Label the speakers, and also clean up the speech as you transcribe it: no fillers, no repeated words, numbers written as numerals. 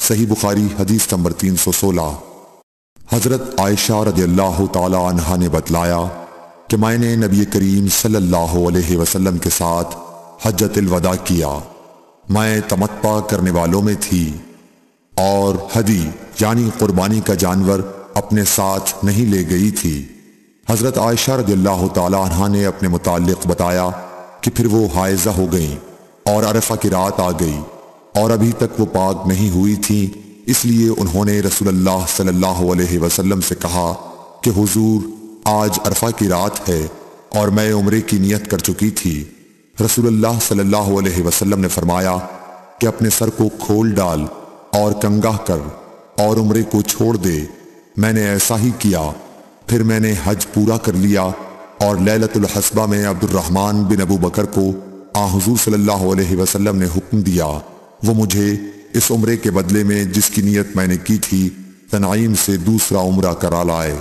Speaker 1: صحیح بخاری حدیث نمبر 316۔ حضرت عائشہ رضی اللہ تعالی عنہا نے بتلایا کہ میں نے نبی کریم صلی اللہ علیہ وسلم کے ساتھ حجۃ الوداع کیا۔ میں تمتع کرنے والوں میں تھی اور ہدی یعنی قربانی کا جانور اپنے ساتھ نہیں لے گئی تھی۔ حضرت عائشہ رضی اللہ تعالی عنہا نے اپنے متعلق بتایا کہ پھر وہ حائضہ ہو گئیں اور عرفہ کی رات آ گئی اور ابھی تک وہ پاک نہیں ہوئی تھی، اس لیے انہوں نے رسول اللہ صلی اللہ علیہ وسلم سے کہا کہ حضور آج عرفہ کی رات ہے اور میں عمرے کی نیت کر چکی تھی۔ رسول اللہ صلی اللہ علیہ وسلم نے فرمایا کہ اپنے سر کو کھول ڈال اور کنگا کر اور عمرے کو چھوڑ دے۔ میں نے ایسا ہی کیا، پھر میں نے حج پورا کر لیا اور لیلۃ الحصبہ میں عبد الرحمن بن ابو بکر کو حضور صلی اللہ علیہ وسلم نے حکم دیا وہ مجھے اس عمرے کے بدلے میں جس کی نیت میں نے کی تھی تنعیم سے دوسرا عمرہ کرا لائے۔